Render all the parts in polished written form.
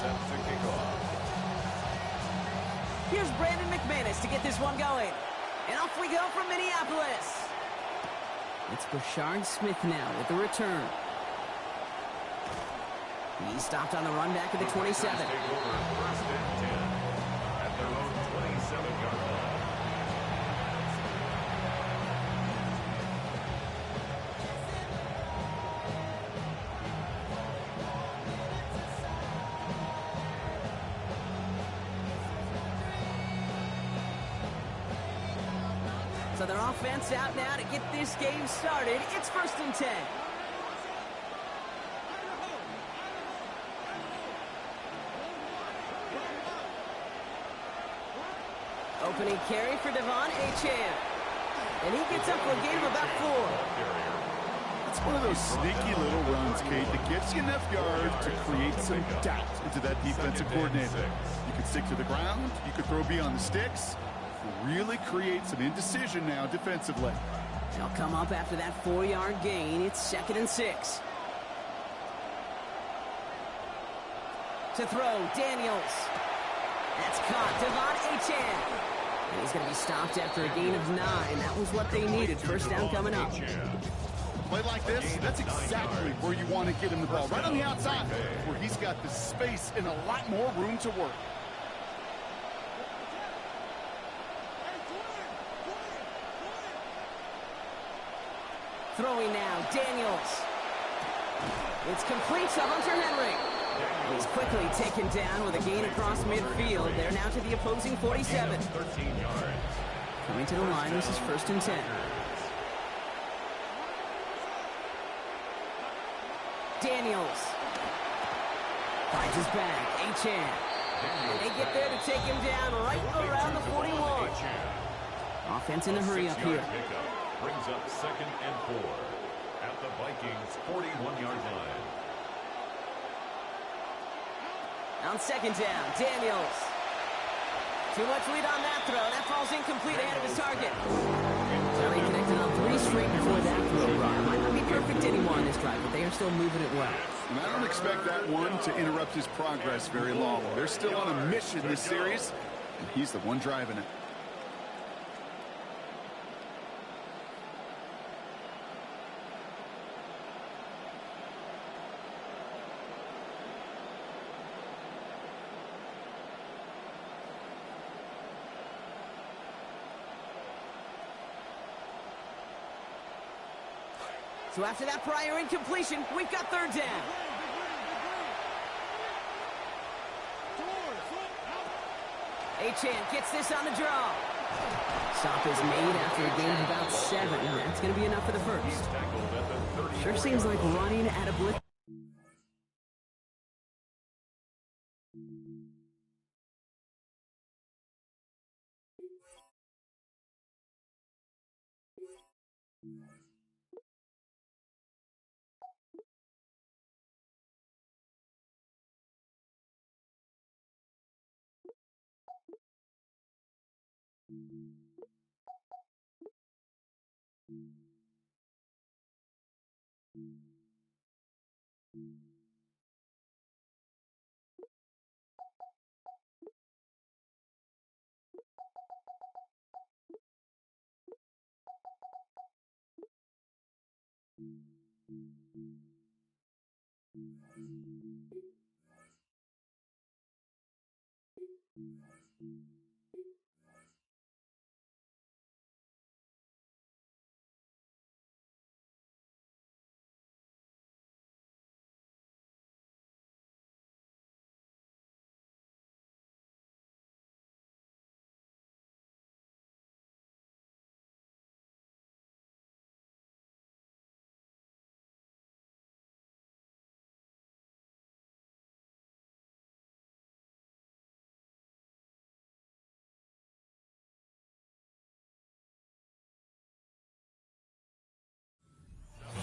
set to kick off. Here's Brandon McManus to get this one going. And off we go from Minneapolis. It's Brashard Smith now with the return. He stopped on the run back at the 27. Take over first and 10 at their own 27-yard line. So their offense out now to get this game started. It's first and 10. Opening carry for Devon Achane. And he gets up for a gain of about 4. It's one of those sneaky little runs, Kate, that gets you enough yards to create some doubt into that defensive coordinator. You could stick to the ground, you could throw beyond the sticks, really create some indecision now defensively. They'll come up after that 4-yard gain. It's 2nd and 6. To throw, Daniels. That's caught, Devon Achane. And he's going to be stopped after a gain of 9. That was what they needed. First down coming up. Play like this, that's exactly where you want to get him the ball. Right on the outside, where he's got the space and a lot more room to work. Throwing now, Daniels. It's complete to Hunter Henry. He's quickly taken down with a gain across midfield. They're now to the opposing 47. 13 yards. Coming to the line, this is first and 10. Daniels. Finds his back, Achane. They get there to take him down right around the 41. Offense in a hurry up here. Brings up 2nd and 4 at the Vikings' 41-yard line. On 2nd down, Daniels. Too much lead on that throw. That falls incomplete ahead of his target. So they connected on 3 straight before that throw, Ron. Might not be perfect anymore on this drive, but they are still moving it well. And I don't expect that one to interrupt his progress very long. They're still on a mission this series, and he's the one driving it. So after that prior incompletion, we've got 3rd down. Achane gets this on the draw. Stop is made after a gain of about 7. That's going to be enough for the first. Sure seems like running at a blitz.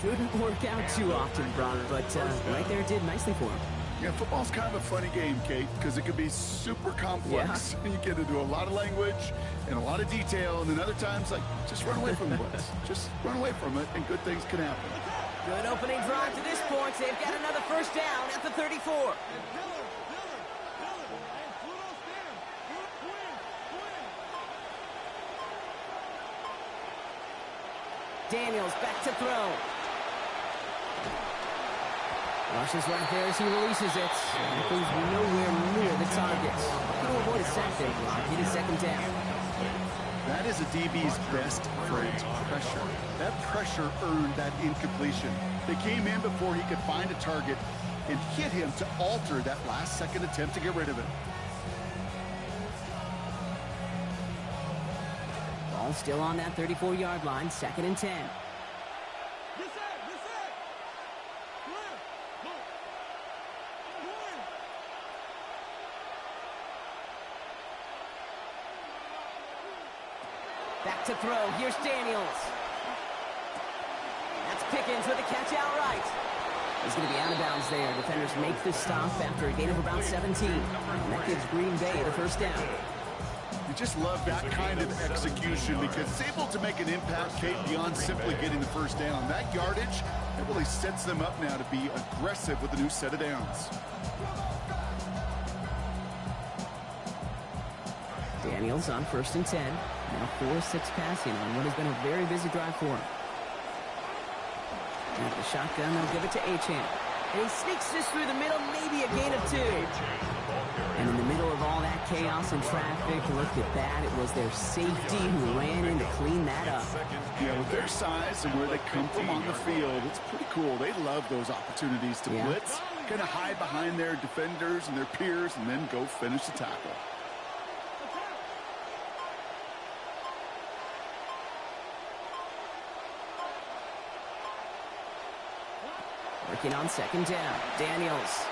Shouldn't work out too often, Brock, but right there it did nicely for him. Yeah, football's kind of a funny game, Kate, because it can be super complex. Yeah. You get into a lot of language and a lot of detail, and then other times, like, just run away from the blitz. Just run away from it, and good things can happen. Good opening drive to this point. They've got another first down at the 34. Daniels back to throw. Rushes right there as he releases it. And it goes nowhere near the targets. Going to avoid a sack there, Brock. Get a second down. That is a DB's best friend, pressure. That pressure earned that incompletion. They came in before he could find a target and hit him to alter that last-second attempt to get rid of it. Ball still on that 34-yard line, 2nd and 10. Back to throw. Here's Daniels. That's Pickens with a catch outright. He's going to be out of bounds there. Defenders make the stop after a gain of about 17. And that gives Green Bay the first down. You just love that kind of execution because it's able to make an impact, Kate, beyond simply getting the first down. That yardage, it really sets them up now to be aggressive with a new set of downs. Daniels on 1st and 10. Now 4-6 passing on what has been a very busy drive for him. With the shotgun, they'll give it to Achane. And he sneaks this through the middle, maybe a gain of 2. And in the middle of all that chaos and traffic, look at that. It was their safety who ran in to clean that up. Yeah, with their size and where they come from on the field, it's pretty cool. They love those opportunities to blitz, kind of hide behind their defenders and their peers, and then go finish the tackle. Working on 2nd down. Daniels.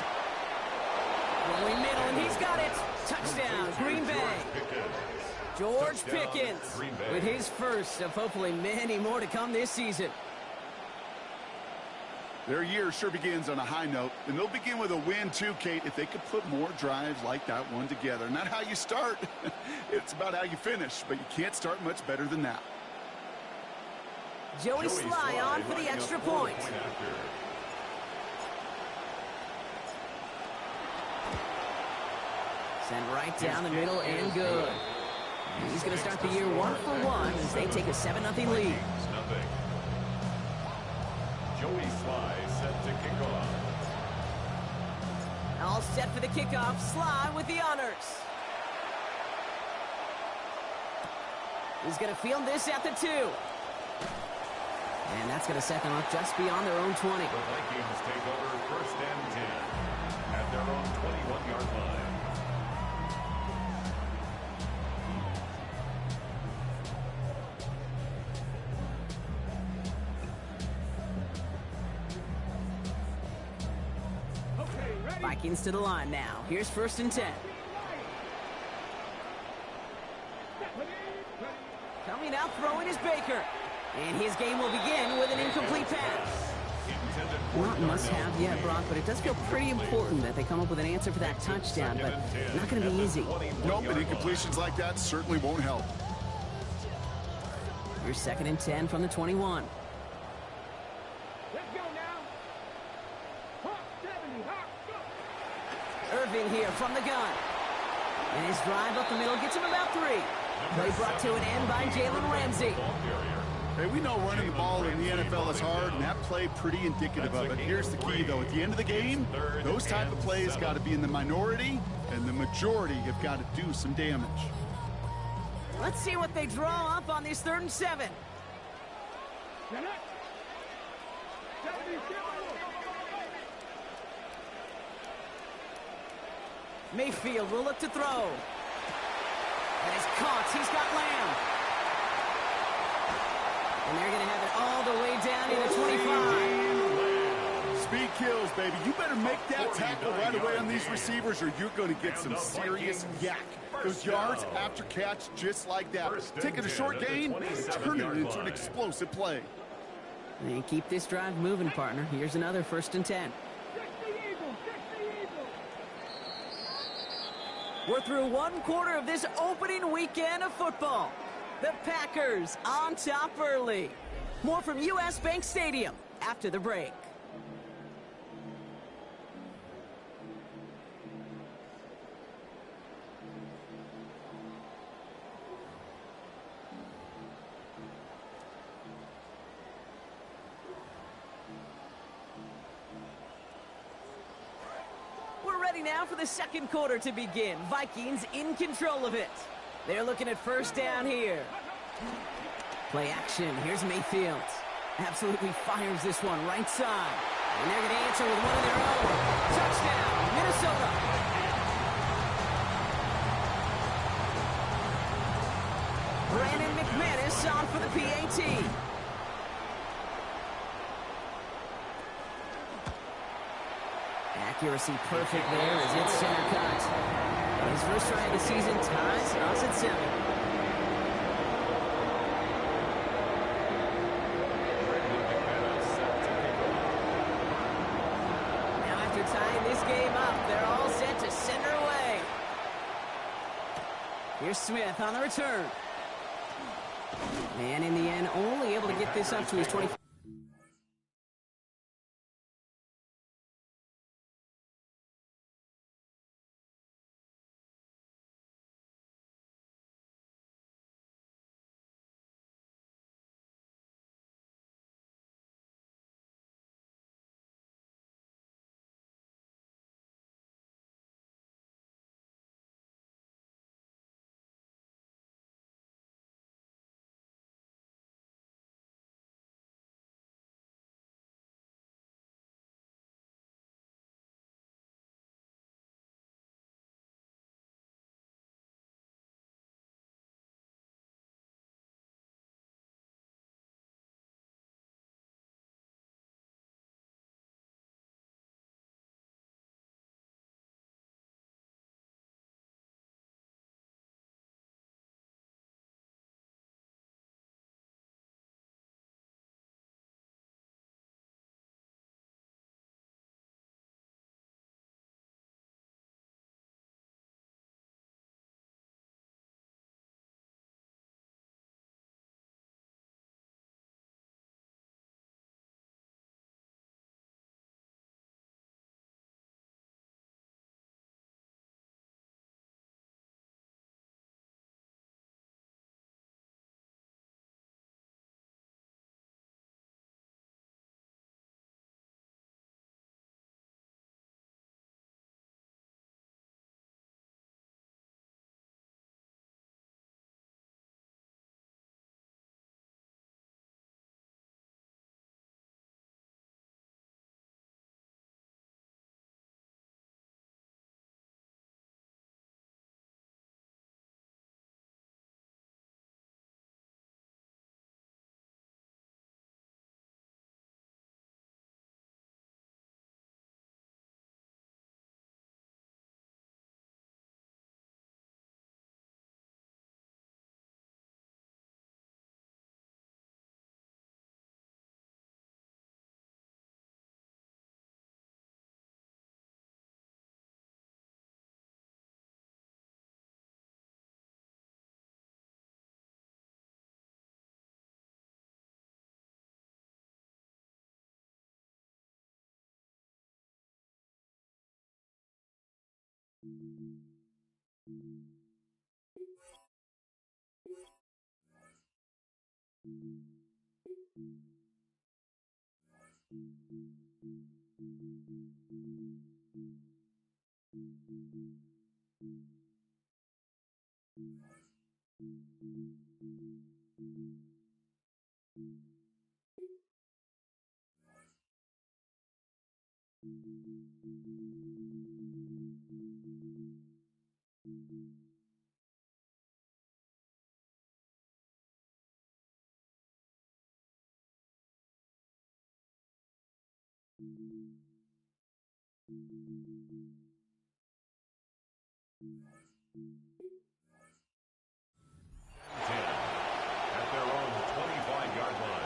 Rolling middle, and he's got it. Touchdown, Green Bay. George Pickens with his first of hopefully many more to come this season. Their year sure begins on a high note, and they'll begin with a win too, Kate, if they could put more drives like that one together. Not how you start, it's about how you finish, but you can't start much better than that. Joey Sly on for the extra point. Sent right down the middle and good. And he's going to start the year 1-for-1 as they take a 7-0 lead. Joey Sly set to kick off. All set for the kickoff. Sly with the honors. He's going to field this at the 2. And that's going to set them up just beyond their own 20. The Vikings take over 1st and 10 at their own 21-yard line. Vikings to the line now. Here's 1st and 10. Coming out throwing is Baker. And his game will begin with an incomplete pass. Not must-have yet, Brock, but it does feel pretty important that they come up with an answer for that touchdown, but not going to be easy. Nope, and incompletions like that certainly won't help. Here's 2nd and 10 from the 21. Irving here from the gun. And his drive up the middle gets him about 3. Play brought to an end by Jalen Ramsey. Hey, we know running the ball in the NFL is hard, and that play pretty indicative of it. Here's the key, though. At the end of the game, those type of plays got to be in the minority, and the majority have got to do some damage. Let's see what they draw up on this 3rd and 7. Mayfield will look to throw. And it's caught. He's got Lamb. And they're going to have it all the way down to the 25. Speed kills, baby. You better make that tackle right away on these receivers or you're going to get some serious yak. Those yards after catch just like that. Taking a short gain and turn it into an explosive play. And keep this drive moving, partner. Here's another 1st and 10. We're through 1/4 of this opening weekend of football. The Packers on top early. More from U.S. Bank Stadium after the break. ready now for the second quarter to begin. Vikings in control of it. They're looking at first down here. Play action. Here's Mayfield. Absolutely fires this one right side. And they're going to answer with one of their own. Touchdown, Minnesota. Brandon McManus on for the PAT. Accuracy perfect there as it's center cut. And his first try of the season ties us at 7. Now after tying this game up, they're all set to send her away. Here's Smith on the return. And in the end, only able to get this up to his 25. At their own 25-yard line.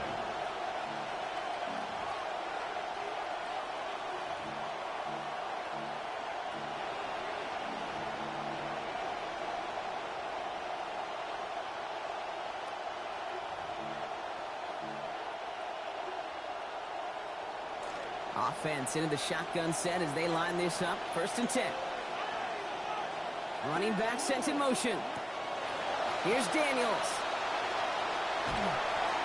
Offense into the shotgun set as they line this up. 1st and 10. Running back sent in motion. Here's Daniels.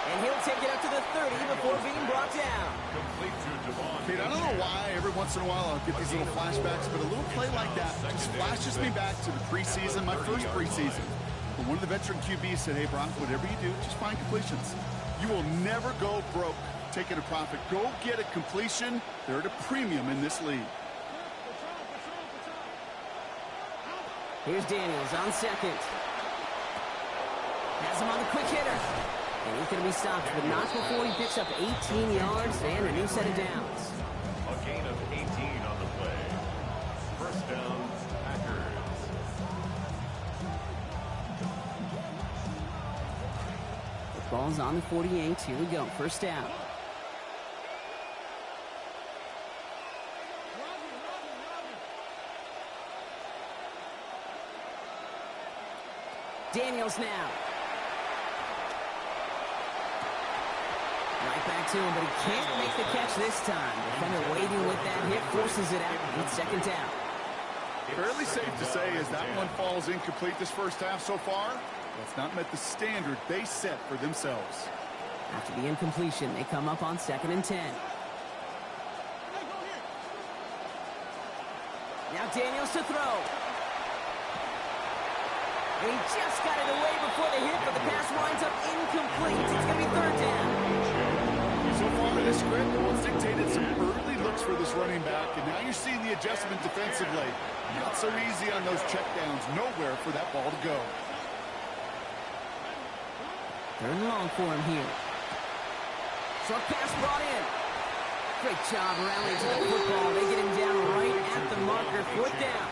And he'll take it up to the 30 before being brought down. Complete to Devon. Kate, I don't know why every once in a while I'll get these little flashbacks, but a little play like that just flashes me back to the preseason, my first preseason. When one of the veteran QBs said, hey, Brock, whatever you do, just find completions. You will never go broke taking a profit. Go get a completion. They're at a premium in this league. Here's Daniels on second. Has him on the quick hitter. And he's going to be stopped, but not before he picks up 18 yards and a new set of downs. A gain of 18 on the play. First down, Packers. The ball's on the 48. Here we go. First down. Daniels now. Right back to him, but he can't make the catch this time. Defender waiting with that hit, forces it out. It's second down. Fairly safe to say as that one falls incomplete this first half so far, that's not met the standard they set for themselves. After the incompletion, they come up on 2nd and 10. Now Daniels to throw. He just got it away before the hit, but the pass winds up incomplete. It's going to be third down. So far in this script, it's dictated some early looks for this running back, and now you're seeing the adjustment defensively. Not so easy on those checkdowns. Nowhere for that ball to go. Third and long for him here. Short pass brought in. Great job rallying to the football. They get him down right at the marker. Fourth down.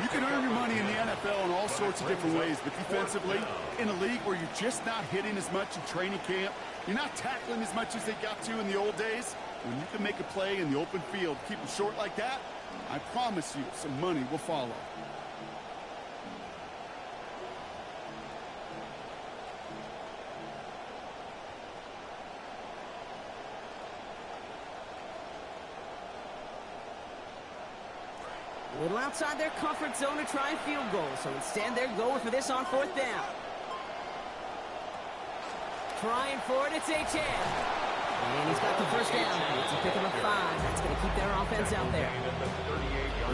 You can earn your money in the NFL in all sorts of different ways, but defensively, in a league where you're just not hitting as much in training camp, you're not tackling as much as they got to in the old days, when you can make a play in the open field, keep them short like that, I promise you some money will follow. A little outside their comfort zone to try and field goal, so instead they're going for this on fourth down. Trying for it, it's H.N. And he's got the first down. It's a pick of a 5. That's going to keep their offense out there.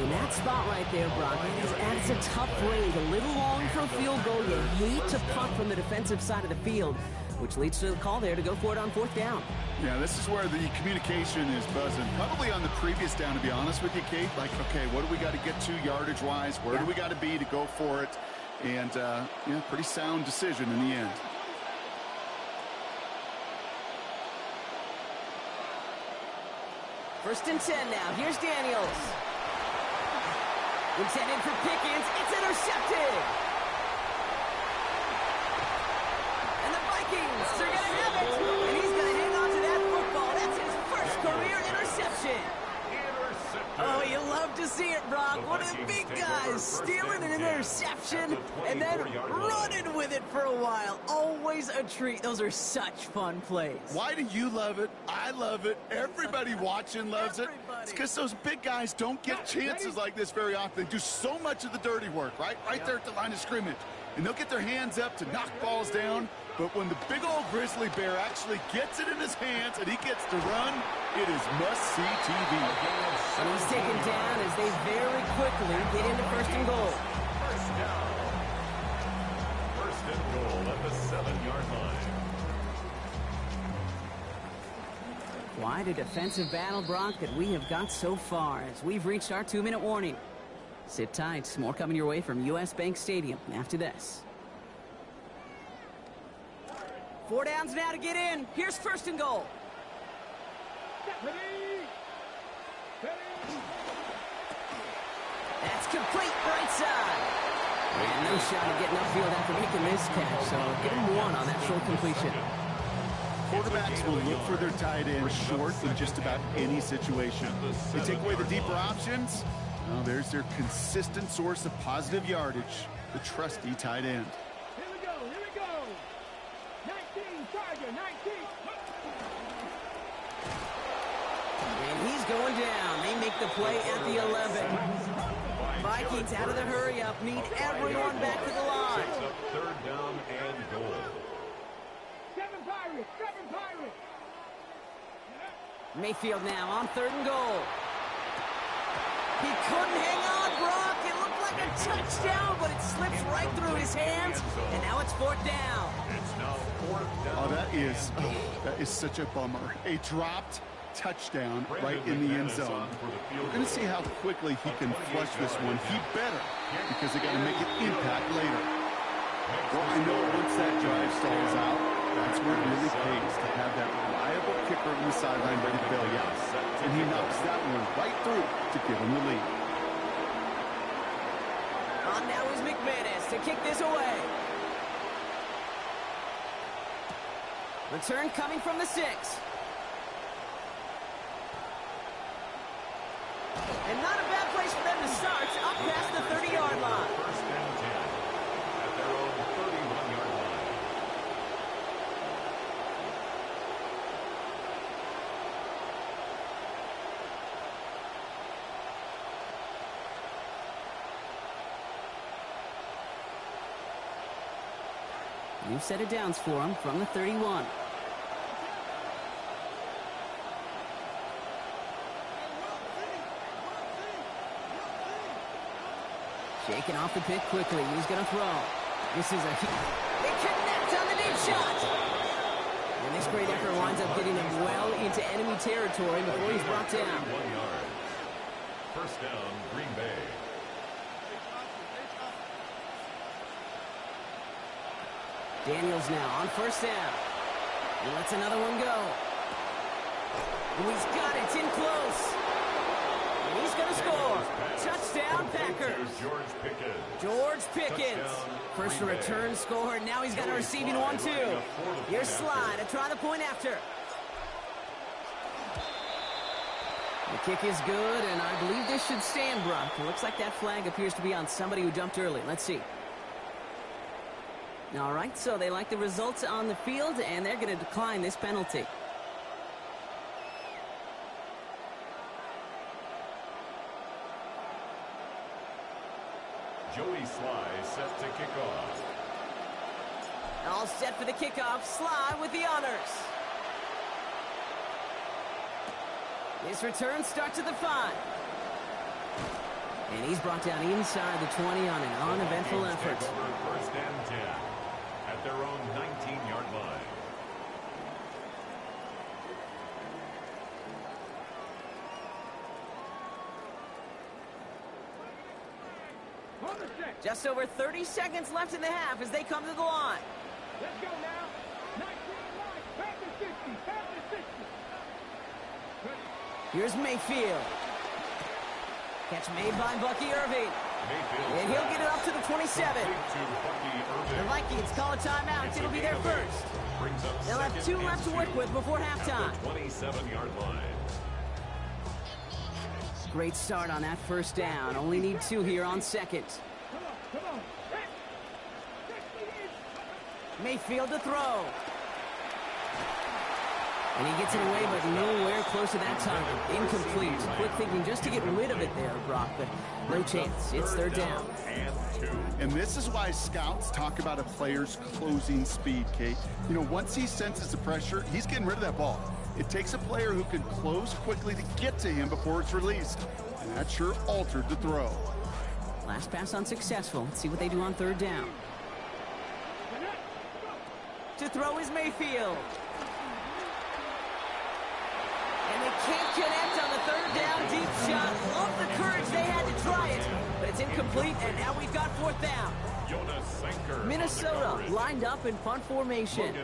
In that spot right there, Brock, it's a tough range. A little long for a field goal. You hate to punt from the defensive side of the field, which leads to the call there to go for it on fourth down. Yeah, this is where the communication is buzzing. Probably on the previous down, to be honest with you, Kate. Like, okay, what do we got to get to yardage-wise? Where do we got to be to go for it? And, yeah, pretty sound decision in the end. First and 10 now. Here's Daniels. Intended for Pickens. It's intercepted. And the Vikings are going to have it. And he's going to hang on to that football. That's his first career interception. Oh, you love to see it, Brock. One of the big guys stealing an interception and then running with it for a while. Always a treat. Those are such fun plays. Why do you love it? I love it. Everybody watching loves it. It's because those big guys don't get chances like this very often. They do so much of the dirty work, right? Right there at the line of scrimmage. And they'll get their hands up to knock balls down. But when the big old grizzly bear actually gets it in his hands and he gets to run, it is must-see TV. And he's taken down as they very quickly get into first and goal. First down. First and goal at the 7-yard line. Quite a defensive battle, Brock, that we have got so far as we've reached our 2-minute warning. Sit tight. More coming your way from U.S. Bank Stadium after this. 4 downs now to get in. Here's first and goal. That's complete right side. And no shot at getting upfield after making this catch, so give him 1 on that short completion. Quarterbacks will look for their tight end short in just about any situation. They take away the deeper options. Well, there's their consistent source of positive yardage, the trusty tight end. Here we go, here we go. 19, Tiger, 19. And he's going down. They make the play at the 11. Vikings out of the hurry-up. Need everyone back to the line. Third down and goal. 7 Pirates! 7 Pirates! Mayfield now on 3rd and goal. He couldn't hang on, Brock. It looked like a touchdown, but it slips right through his hands, and now it's 4th down. It's now 4th down. Oh, that is such a bummer. A dropped touchdown right in the end zone. We're going to see how quickly he can flush this one. He better, because they got to make an impact later. Well, I know once that drive stalls out, that's where it really pays to have that reliable kicker on the sideline ready to bail you out. And he knocks that one right through to give him the lead. On now is McManus to kick this away. Return coming from the 6. And not a bad place for them to start, up past the 30-yard line. 1st and 10 at their own 31-yard line. New set of downs for him from the 31. Shaking off the pick quickly. He's going to throw. This is a... They connect on the deep shot. And this great effort winds up getting him well into enemy territory before he's brought down. 1 yard. 1st down, Green Bay. Daniels now on 1st down. He lets another one go. And he's got it. It's in close. And he's going to score. Touchdown, Packers. George Pickens. First a return score, and now he's got a receiving one, too. Here's Slide to try the point after. The kick is good, and I believe this should stand, Brock. It looks like that flag appears to be on somebody who jumped early. Let's see. All right, so they like the results on the field, and they're going to decline this penalty. Joey Sly set to kick off. All set for the kickoff. Sly with the honors. This return starts at the 5. And he's brought down inside the 20 on an uneventful effort. 1st and 10 at their own 19-yard line. Just over 30 seconds left in the half as they come to the line. Let's go now. 19 line. Back to 60. Back to 60. Here's Mayfield. Catch made by Bucky Irving. And he'll get it up to the 27. The Vikings call a timeout. It'll be their first. They'll have 2 left to work with before halftime. 27-yard line. Great start on that 1st down. Only need 2 here on 2nd. Come on. Mayfield to throw. And he gets it away, but nowhere close to that target. Incomplete. Quick thinking just to get rid of it there, Brock, but no chance. It's 3rd down. And this is why scouts talk about a player's closing speed, Kate. You know, once he senses the pressure, he's getting rid of that ball. It takes a player who can close quickly to get to him before it's released. And that sure altered the throw. Last pass unsuccessful. Let's see what they do on 3rd down. To throw is Mayfield. And they can't connect on the 3rd down deep shot. Love the courage they had to try it, but it's incomplete, and now we've got 4th down. Minnesota lined up in punt formation.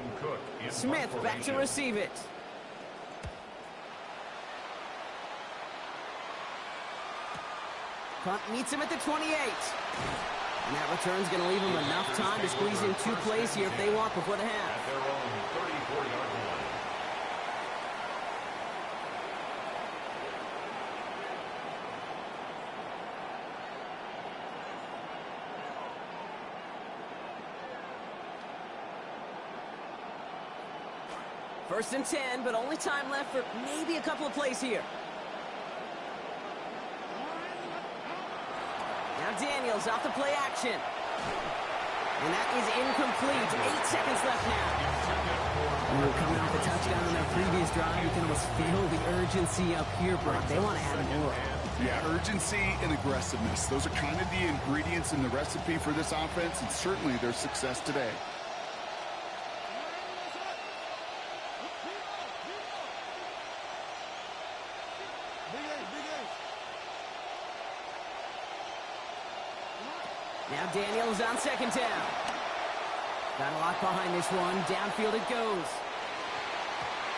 Smith back to receive it. Punt meets him at the 28. And that return's going to leave them enough time to squeeze in 2 plays here if they want before the half. At their own 34-yard line. First and 10, but only time left for maybe a couple of plays here. Now Daniels off the play action. And that is incomplete. 8 seconds left now. Coming off the touchdown on their previous drive, you can almost feel the urgency up here, Brock. They want to add more. Yeah, urgency and aggressiveness. Those are kind of the ingredients in the recipe for this offense, and certainly their success today. Now Daniels on second down. Got a lot behind this one. Downfield it goes.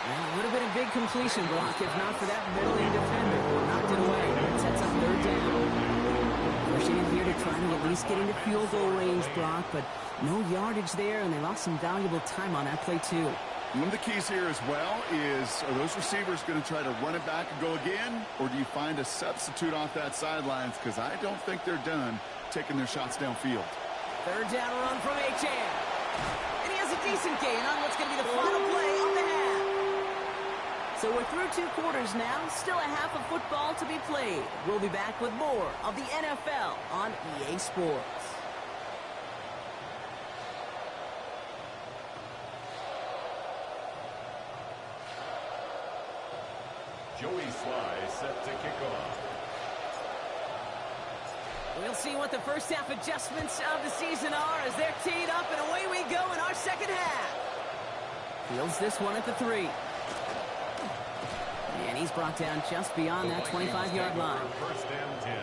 Now, it would have been a big completion, Brock, if not for that middling defender who knocked it away. It sets up third down. Pushing in here to try to at least get into field goal range, Brock, but no yardage there, and they lost some valuable time on that play, too. One of the keys here as well is, are those receivers going to try to run it back and go again, or do you find a substitute off that sidelines? Because I don't think they're done taking their shots downfield. Third down run from Paccc. And he has a decent gain on what's going to be the final play of the half. So we're through 2 quarters now. Still a half of football to be played. We'll be back with more of the NFL on EA Sports. Joey Sly set to kick off. We'll see what the first half adjustments of the season are as they're teed up, and away we go in our second half. Fields this one at the 3. And he's brought down just beyond that 25-yard line. First and 10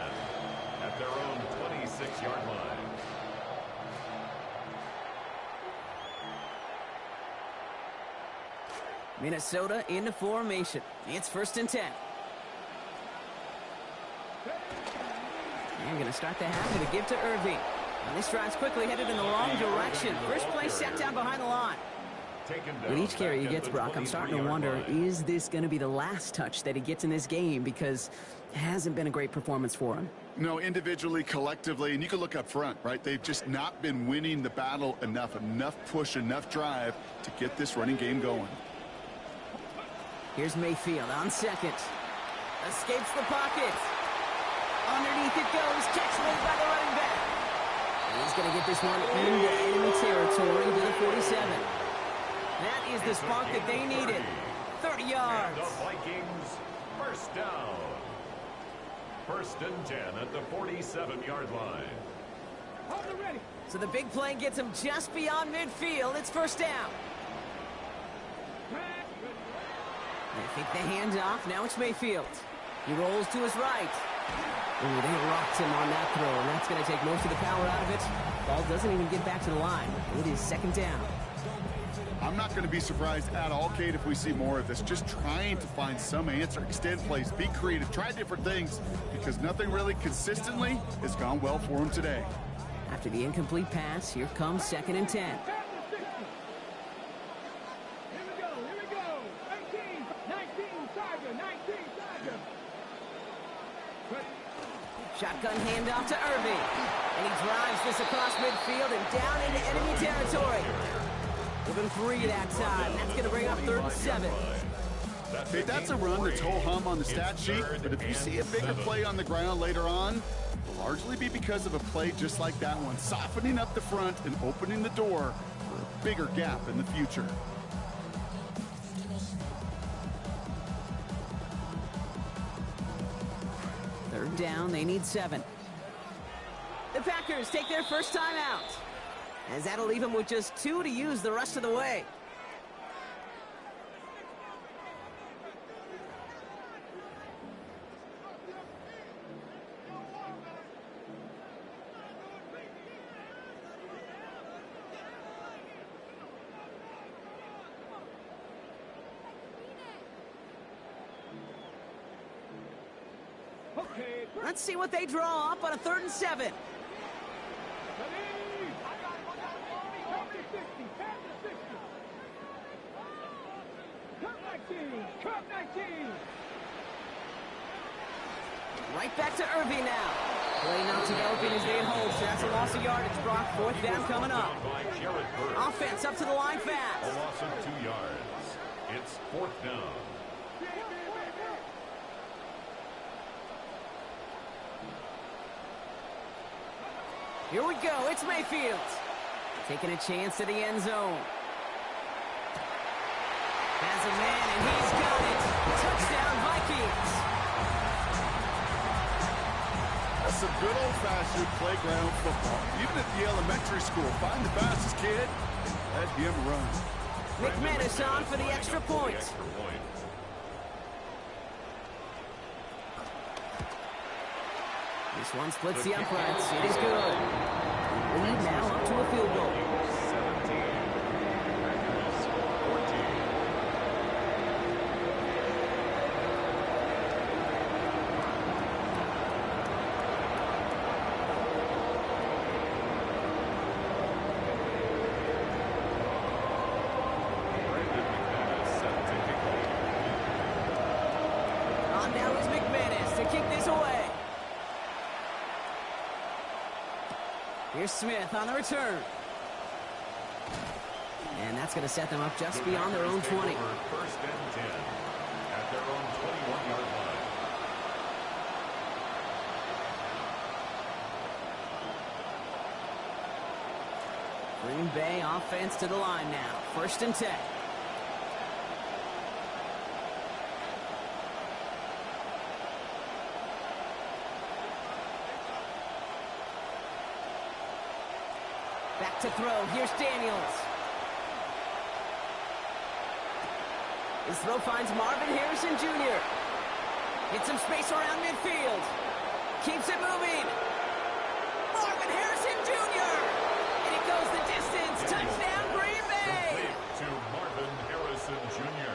at their own 26-yard line. Minnesota into formation. It's first and 10. They're going to start the half with a give to Irving. Now this drive's quickly headed in the wrong direction. First play set down behind the line. With each carry he gets, Brock, I'm starting to wonder, is this going to be the last touch that he gets in this game? Because it hasn't been a great performance for him. No, individually, collectively, and you can look up front, right? They've just not been winning the battle enough push, enough drive to get this running game going. Here's Mayfield on second. Escapes the pocket. Underneath it goes. Catch made by the running back. He's going to get this one into enemy territory to the 47. That is the spark that they needed. 30 yards. And the Vikings first down. First and 10 at the 47-yard line. Hold it ready. So the big play gets him just beyond midfield. It's first down. They think the handoff. Now it's Mayfield. He rolls to his right. Ooh, they rocked him on that throw, and that's going to take most of the power out of it. Ball doesn't even get back to the line. It is second down. I'm not going to be surprised at all, Kate, if we see more of this. Just trying to find some answer, extend plays, be creative, try different things, because nothing really consistently has gone well for him today. After the incomplete pass, here comes second and 10. Shotgun handoff to Irving. And he drives this across midfield and down into enemy territory. Within 3 that time. That's going to bring up third and 7. Hey, that's a run that's ho-hum on the stat sheet, but if you see a bigger play on the ground later on, it'll largely be because of a play just like that one, softening up the front and opening the door for a bigger gap in the future. Third down, they need 7. The Packers take their first time out, as that'll leave them with just 2 to use the rest of the way. Let's see what they draw up on a third and 7. Right back to Irving now. Play not developing as they hold, so that's a loss of yardage. Brock, fourth down coming up. Offense up to the line fast. A loss of 2 yards. It's fourth down. Here we go. It's Mayfield. Taking a chance to the end zone. Has a man, and he's got it. Touchdown, Vikings. That's some good old-fashioned playground football. Even at the elementary school, find the fastest kid and let him run. McManus on for the extra point. This one splits the uprights. It is good. Lead now up to a field goal. 17. Packers 14. Brandon McManus set to kick off. On now is McManus to kick this away. Here's Smith on the return. And that's going to set them up just beyond their own 20. First and 10 at their own 21-yard line. Green Bay offense to the line now. First and 10. Back to throw. Here's Daniels. His throw finds Marvin Harrison Jr. Gets some space around midfield. Keeps it moving. Marvin Harrison Jr. And it goes the distance. Touchdown, Green Bay. Complete to Marvin Harrison Jr.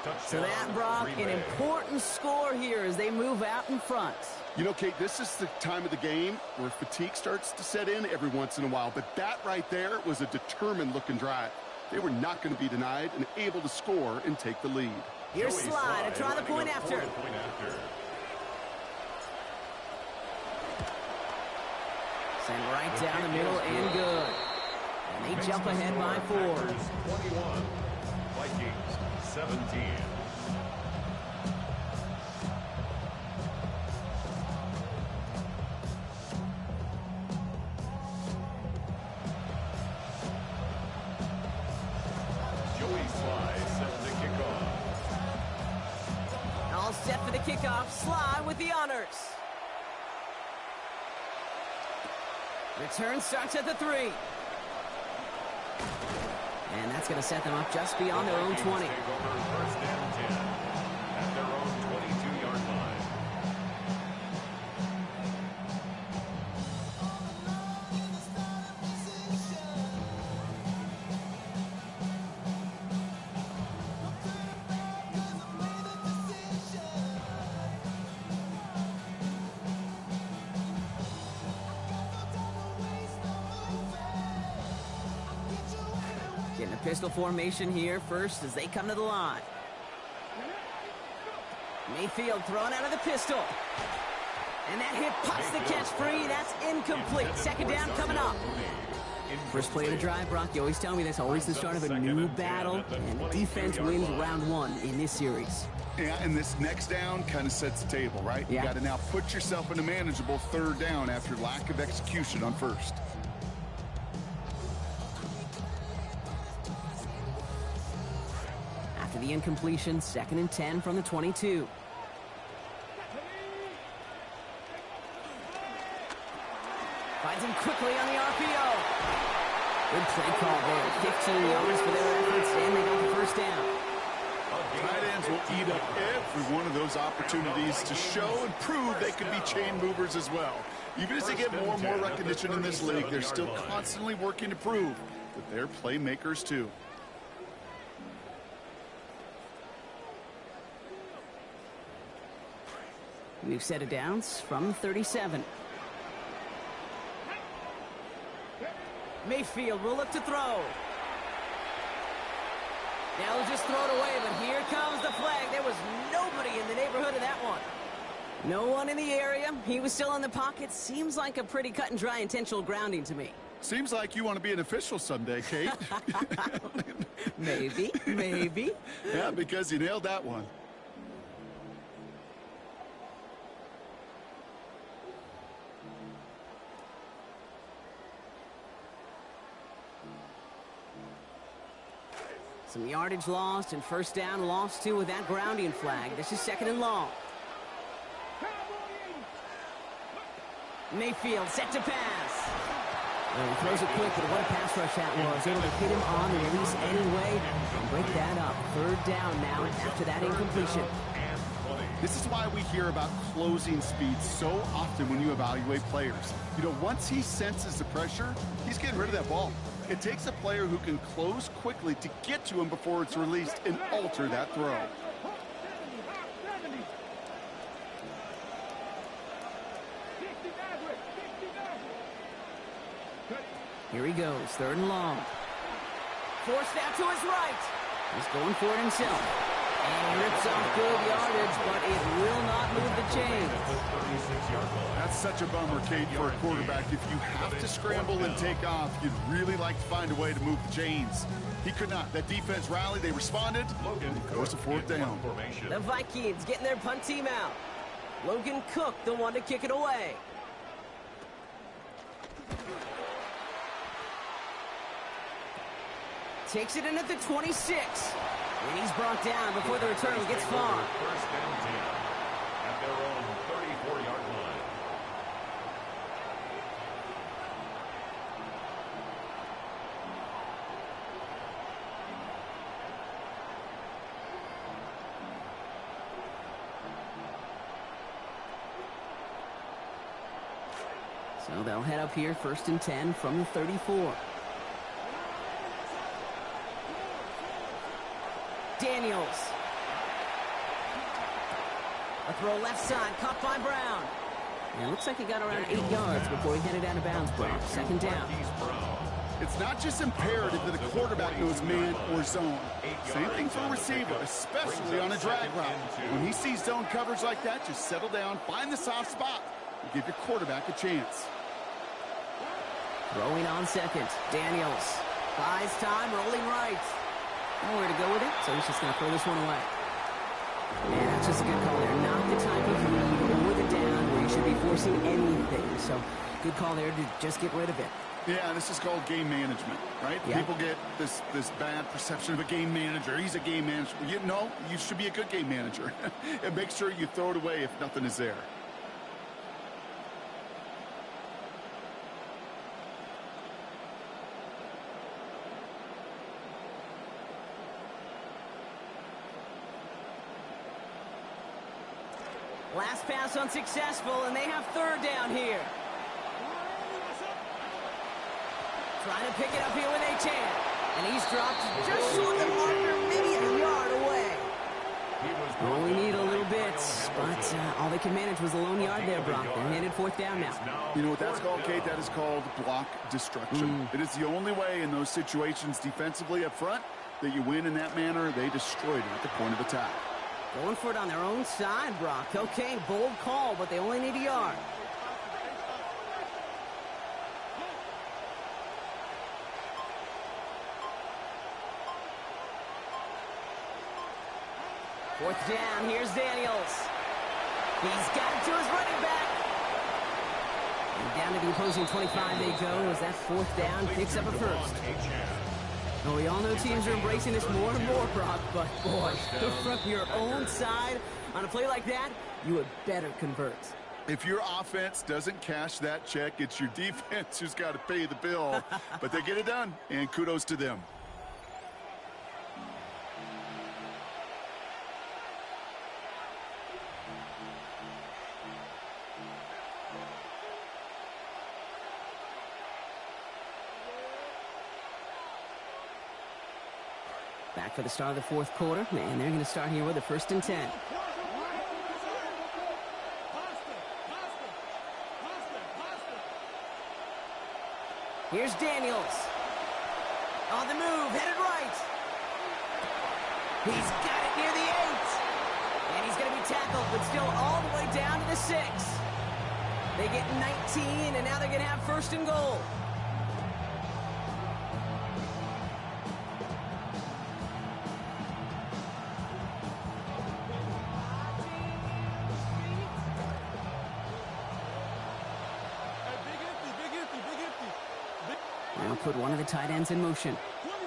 Touchdown, So that, Brock, Green an Bay. important score here as they move out in front. You know, Kate, this is the time of the game where fatigue starts to set in every once in a while. But that right there was a determined-looking drive. They were not going to be denied and able to score and take the lead. Here's Joey Slide to try the running point a after. point after. Send right down the middle and good. And they jump ahead by 4. Packers 21, Vikings 17. Joey Sly set to kick off. All set for the kickoff. Sly with the honors. Return starts at the 3. And that's going to set them up just beyond their own 20. Take over first and 10 at their own 22-yard line. Getting a pistol formation here first as they come to the line. Mayfield thrown out of the pistol. And that hit pops the catch free. That's incomplete. Second down coming up. First play of the drive, Brock. You always tell me that's always the start of a new battle. And the defense wins round 1 in this series. Yeah, and this next down kind of sets the table, right? Yeah. You got to now put yourself in a manageable third down after lack of execution on first. After the incompletion, 2nd and 10 from the 22. Finds him quickly on the RPO. Good play call there. 15 yards for their efforts, and they got the first down. Tight ends will eat up every one of those opportunities to show and prove they can be chain movers as well. Even as they get more and more recognition in this league, they're still constantly working to prove that they're playmakers too. We've set it downs from 37. Mayfield will look to throw. Now he'll just throw it away, but here comes the flag. There was nobody in the neighborhood of that one. No one in the area. He was still in the pocket. Seems like a pretty cut and dry intentional grounding to me. Seems like you want to be an official someday, Kate. Maybe, maybe. Yeah, because you nailed that one. Some yardage lost and first down lost too with that grounding flag. This is 2nd and long. Mayfield set to pass. Well, he throws it quick, but what a pass rush that was. Able to hit him on the release anyway and break that up. 3rd down now after that incompletion. This is why we hear about closing speed so often when you evaluate players. You know, once he senses the pressure, he's getting rid of that ball. It takes a player who can close quickly to get to him before it's released and alter that throw. Here he goes, 3rd and long. Forced out to his right. He's going for it himself. And he rips off good yardage, but it will not move the chains. That's such a bummer, Kate, for a quarterback. If you have to scramble and take off, you'd really like to find a way to move the chains. He could not. That defense rallied, they responded, and of course a 4th down. The Vikings getting their punt team out. Logan Cook, the one to kick it away. Takes it in at the 26. And he's brought down before the return gets far. 1st and 10 at their own 34-yard line. So they'll head up here 1st and 10 from the 34. Daniels. A throw left side, caught by Brown. And it looks like he got around 8 yards before he headed out of bounds, Brown. 2nd down. It's not just imperative that a quarterback knows man or zone. Same thing for a receiver, especially on a drag route. When he sees zone coverage like that, just settle down, find the soft spot, and give your quarterback a chance. Throwing on 2nd. Daniels. Buys time, rolling right. Nowhere to go with it, so he's just going to throw this one away. And that's just a good call there. Not the type of lead or the down where you should be forcing anything. So, good call there to just get rid of it. Yeah, this is called game management, right? Yep. People get this bad perception of a game manager. He's a game manager. You should be a good game manager. And make sure you throw it away if nothing is there. Last pass unsuccessful, and they have 3rd down here. Trying to pick it up here with a chance. And he's dropped just short of the marker, maybe a yard away. Only need a little bit, but all they can manage was a lone yard there, Brock. They're headed 4th down now. You know what that's called, Kate? That is called block destruction. It is the only way in those situations defensively up front that you win in that manner. They destroyed it at the point of attack. Going for it on their own side, Brock. Okay, bold call, but they only need a yard. Fourth down, here's Daniels. He's got it to his running back. And down to the opposing 25 they go as that 4th down picks up a first. Well, we all know teams are embracing this more and more, Brock, but boy, from your own side on a play like that, you had better convert. If your offense doesn't cash that check, it's your defense who's got to pay the bill. But they get it done, and kudos to them. Back for the start of the 4th quarter, and they're going to start here with a 1st and 10. Here's Daniels. On the move, headed right. He's got it near the 8. And he's going to be tackled, but still all the way down to the 6. They get 19, and now they're going to have 1st and goal. Now put one of the tight ends in motion. 27.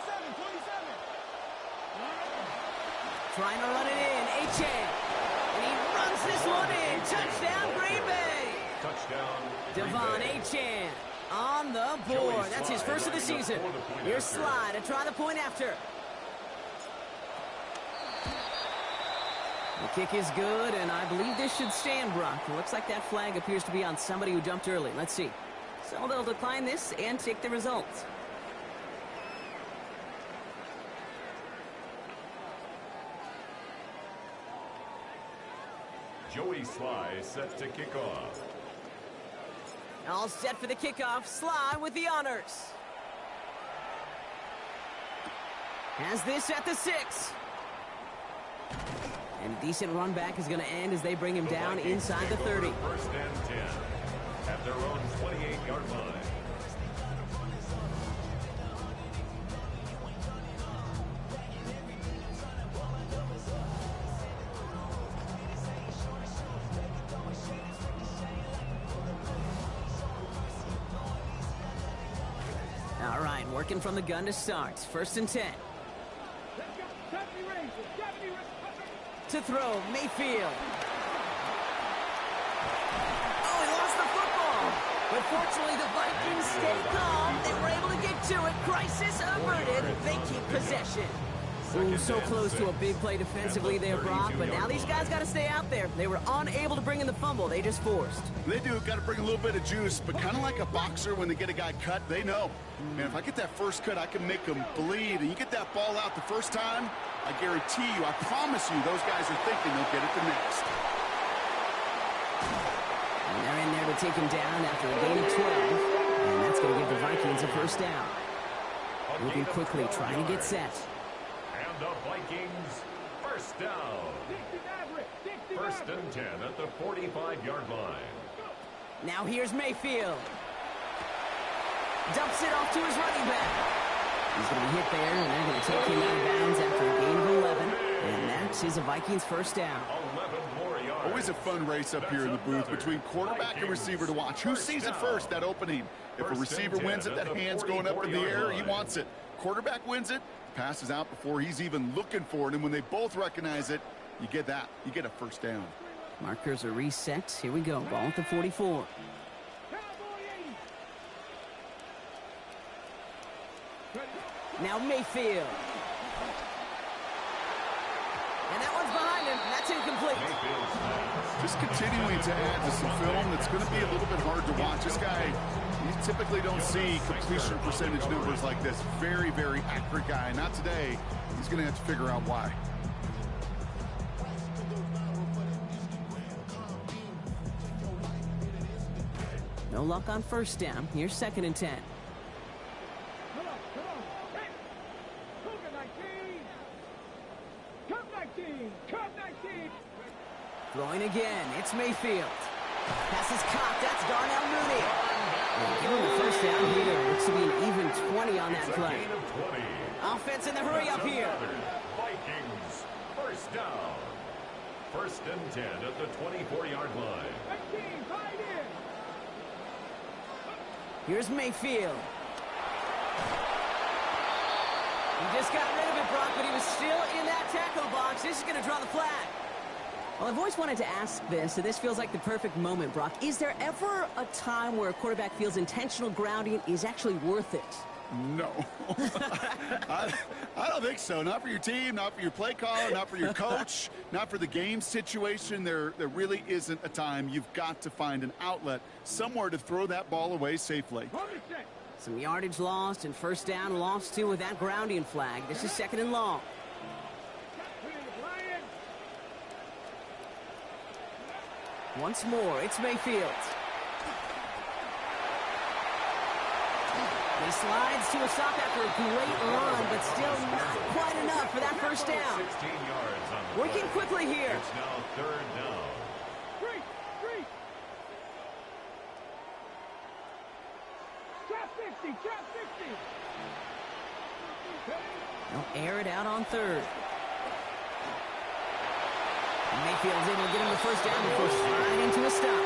Devon Achane on the board. That's his first of the season. Here's Sly to try the point after. The kick is good, and I believe this should stand, Brock. It looks like that flag appears to be on somebody who jumped early. Let's see. So they'll decline this and take the results. Joey Sly set to kick off. All set for the kickoff. Sly with the honors. Has this at the 6. And a decent run back is going to end as they bring him down inside the 30. First and 10 at their own 28-yard line. All right, working from the gun to start. First and 10. To throw, Mayfield. Oh, he lost the football. But fortunately, the Vikings stay calm. They were able to get to it. Crisis averted. They keep possession. Ooh, so close to a big play defensively there, Brock. But now these guys got to stay out there. They were unable to bring in the fumble. They just forced. They do. Got to bring a little bit of juice. But kind of like a boxer when they get a guy cut, they know. Man, if I get that first cut, I can make them bleed. And you get that ball out the first time, I guarantee you, I promise you, those guys are thinking they'll get it the next. And they're in there to take him down after a gain of 12. And that's going to give the Vikings a first down. Moving quickly, trying to get set. And the Vikings, first down. First and 10 at the 45-yard line. Now here's Mayfield. Dumps it off to his running back. He's going to be hit there, and they're going to take him out of bounds after a gain of 11. And that is a Vikings first down. 11 more yards. Always a fun race up here in the booth between quarterback and receiver to watch. Who sees it first, that opening? If a receiver wins it, that hand's going up in the air, he wants it. Quarterback wins it, passes out before he's even looking for it. And when they both recognize it, you get that. You get a first down. Markers are reset. Here we go. Ball at the 44. Now Mayfield. And that one's behind him. That's incomplete. Just continuing to add to some film that's going to be a little bit hard to watch. This guy, you typically don't see completion percentage numbers like this. Very, very accurate guy. Not today. He's going to have to figure out why. No luck on first down. Here's second and 10. Throwing again. It's Mayfield. Pass is caught. That's Darnell Mooney. And give him the first down here. Looks to be an even 20 on that play. Offense in the hurry up here. Vikings, first down. First and 10 at the 24-yard line. Here's Mayfield. He just got rid of it, Brock, but he was still in that tackle box. This is going to draw the flag. Well, I've always wanted to ask this, and this feels like the perfect moment, Brock. Is there ever a time where a quarterback feels intentional grounding is actually worth it? No. I don't think so. Not for your team, not for your play caller, not for your coach, not for the game situation. There really isn't a time. You've got to find an outlet, somewhere to throw that ball away safely. Some yardage lost and first down lost too with that grounding flag. This is second and long. Once more, it's Mayfield. He slides to a stop after a great run, but still not quite enough for that first down. 16 yards on the Working play. quickly here. It's now third down. They'll air it out on third. Mayfield's able to get him the first down before sliding to a stop.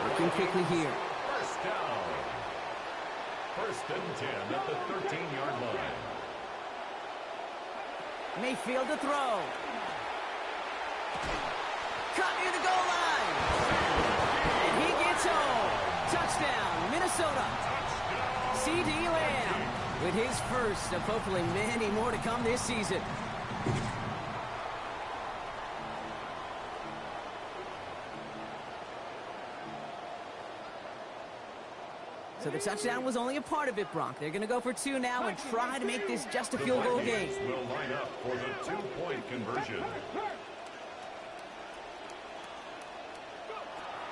Working quickly here. First down. First and 10 at the 13-yard line. Mayfield to throw. Caught near the goal line. And he gets home. Minnesota. CeeDee Lamb with his first of hopefully many more to come this season. So the touchdown was only a part of it, Brock. They're going to go for 2 now and try to make this just a field goal game. Will line up for the 2-point conversion.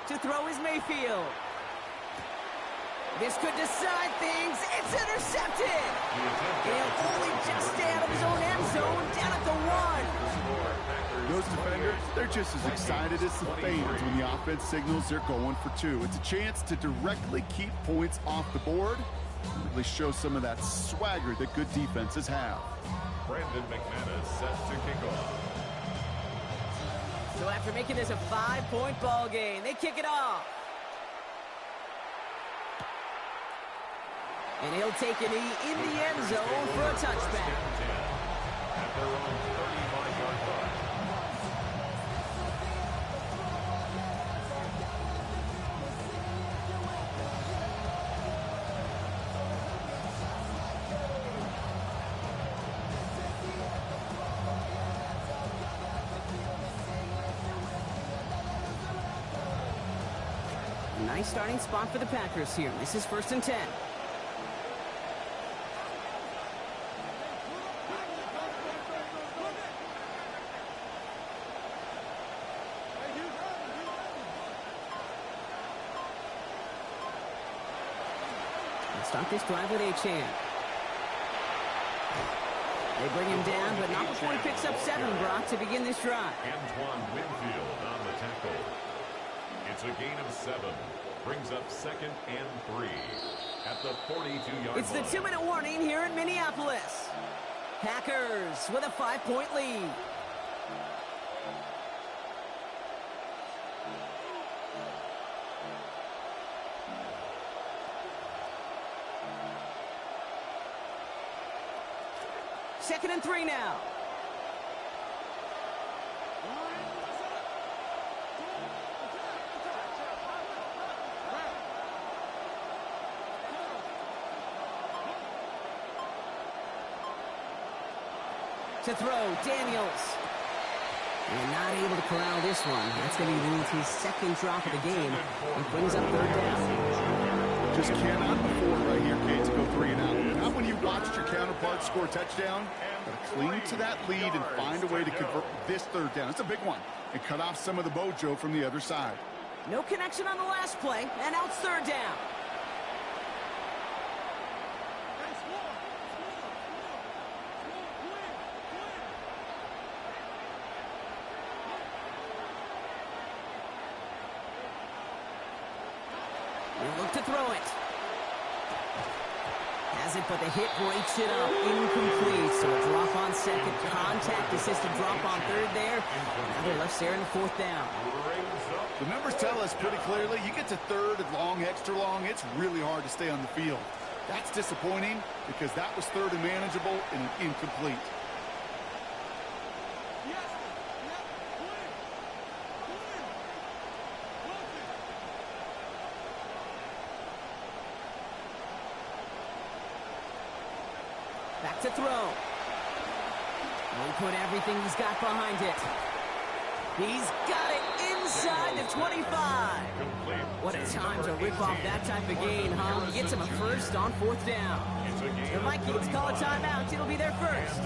To throw is Mayfield. This could decide things. It's intercepted. He'll only just stay out of his own end zone, down at the 1. Those defenders, they're just as excited as the fans when the offense signals they're going for 2. It's a chance to directly keep points off the board and really show some of that swagger that good defenses have. Brandon McManus set to kick off. So after making this a 5-point ball game, they kick it off. And he'll take a knee in the end zone for a touchback. At their own 35-yard line. Nice starting spot for the Packers here. This is 1st and 10. Start this drive with Achane. They bring him down, but not before he picks up 7, Brock, to begin this drive. Antoine Winfield on the tackle. It's a gain of 7. Brings up 2nd and 3 at the 42-yard line. It's the 2-minute warning here in Minneapolis. Packers with a 5-point lead. Second and 3 now. To throw, Daniels. And not able to corral this one. That's going to be his 2nd drop of the game. He brings up 3rd down. Just cannot afford right here, Kate, to go 3 and out. Not when you watched your counterpart score a touchdown. But cling to that lead and find a way to convert this 3rd down. It's a big one. And cut off some of the mojo from the other side. No connection on the last play, and now it's 3rd down. He'll look to throw it. Has it, but the hit breaks it up. Incomplete. So a drop on 2nd. Contact assisted drop on 3rd there. Now they're left there in 4th down. The numbers tell us pretty clearly, you get to 3rd and long, extra long, it's really hard to stay on the field. That's disappointing because that was 3rd and manageable and incomplete. Back to throw. He'll put everything he's got behind it. He's got it inside the 25. What a time to rip off that type of gain, huh? He gets him a 1st on 4th down. The Vikings call a timeout. It'll be their 1st.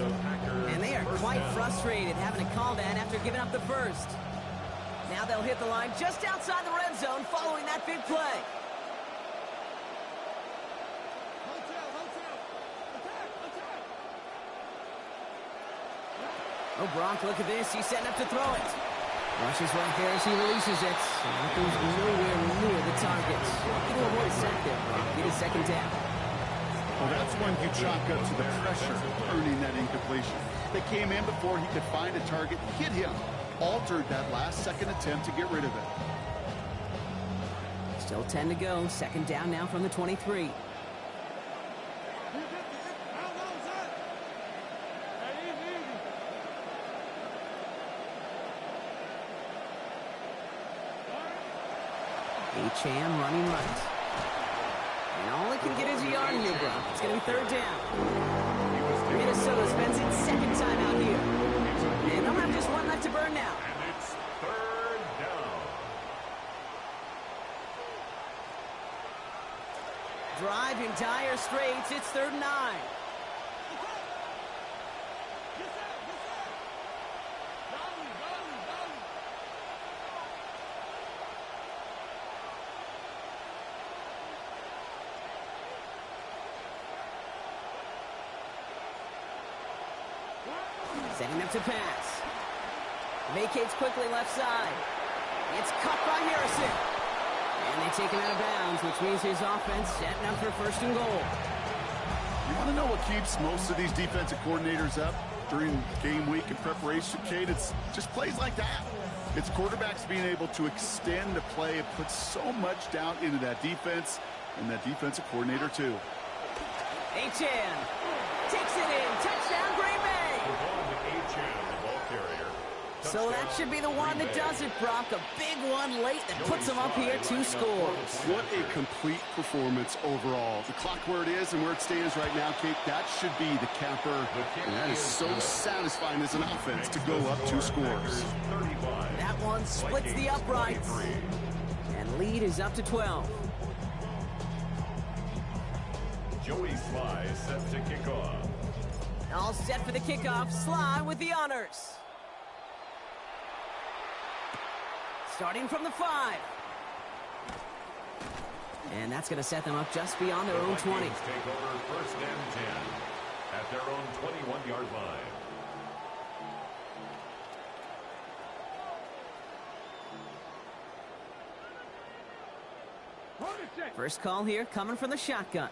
And they are quite frustrated having to call that after giving up the 1st. Now they'll hit the line just outside the red zone following that big play. Oh, Brock, look at this. He's setting up to throw it. Rushes right there as he releases it. That goes nowhere near the target. Get to avoid a sack there, Brock. Get a 2nd down. Well, that's when you chalk up to the pressure earning that incompletion. They came in before he could find a target, hit him, altered that last 2nd attempt to get rid of it. Still 10 to go. 2nd down now from the 23. Achane running right. third down. Minnesota spends its second time out here. And they'll have just one left to burn now. And it's third down. Drive in dire straits. It's 3rd and 9. Setting up to pass. Vacates quickly left side. It's caught by Harrison. And they take him out of bounds, which means his offense setting up for 1st and goal. You want to know what keeps most of these defensive coordinators up during game week and preparation, Kate? It's just plays like that. It's quarterbacks being able to extend the play and put so much doubt into that defense and that defensive coordinator too. Achan takes it in. Touchdown, Green Bay. So that should be the one that does it, Brock. A big one late that puts them up here 2 scores. What a complete performance overall. The clock where it is and where it stands right now, Kate, that should be the capper. And that is so satisfying as an offense to go up 2 scores. That one splits the uprights. And lead is up to 12. Joey Sly set to kick off. All set for the kickoff. Sly with the honors. Starting from the 5. And that's going to set them up just beyond their own 20. Take over 1st and 10 at their own 21-yard line. First call here coming from the shotgun.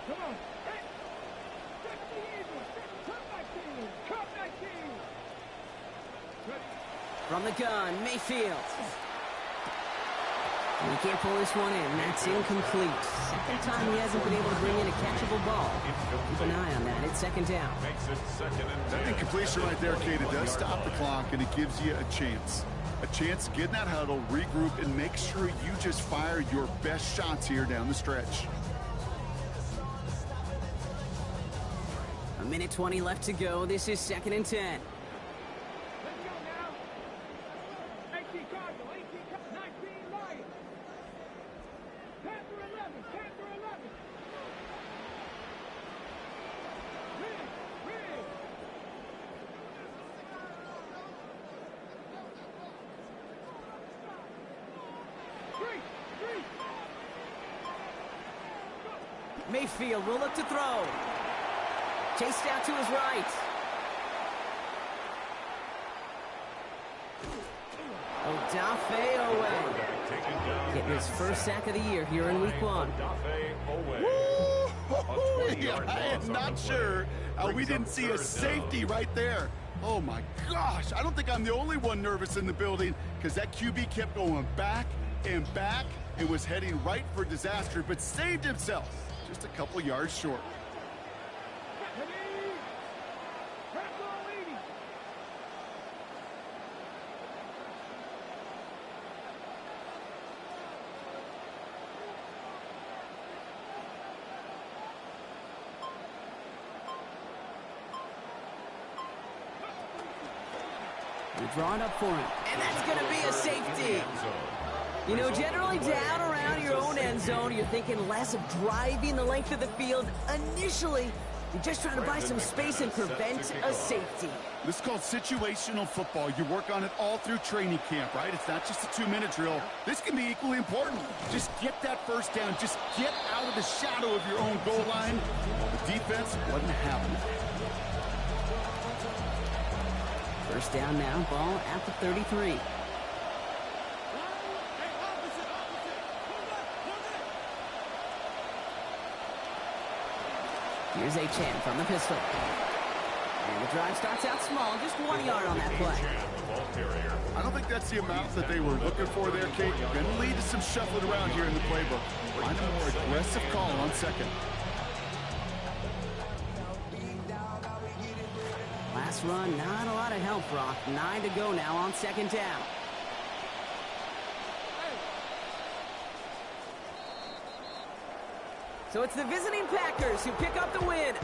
Come on. Hey. That's the Eagles. Come back team. Come back team. From the gun, Mayfield. And he can't pull this one in. That's incomplete. Second time he hasn't been able to bring in a catchable ball. Keep an eye on that. It's 2nd down. Makes it 2nd and 10. That incompletion right there, Kate, it does stop the clock, and it gives you a chance. A chance to get in that huddle, regroup, and make sure you just fire your best shots here down the stretch. A minute 20 left to go. This is 2nd and 10. Let's go now. 18 Cardinal, 19 Lions. Panther 11, Panther 11. Rig. Three. Mayfield will look to throw. Chased out to his right. Odafe Owe. Getting his first sack of the year here in week 1. I am not sure how we didn't see a safety right there. Oh my gosh, I don't think I'm the only one nervous in the building because that QB kept going back and back and was heading right for disaster, but saved himself just a couple yards short. They draw it up for him. And that's going to be a safety. You know, generally down around your own end zone, you're thinking less of driving the length of the field. Initially, you're just trying to buy some space and prevent a safety. This is called situational football. You work on it all through training camp, right? It's not just a 2-minute drill. This can be equally important. Just get that first down. Just get out of the shadow of your own goal line. The defense wasn't having it. First down now, ball at the 33. Here's Achan from the pistol. And the drive starts out small, just 1 yard on that play. I don't think that's the amount that they were looking for there, Kate. Going to lead to some shuffling around here in the playbook. Find a more aggressive call on second. Last pass run, not a lot of help, Brock. 9 to go now on second down. So it's the visiting Packers who pick up the win.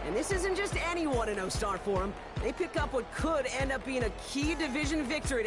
And this isn't just any 1-0 start for them. They pick up what could end up being a key division victory.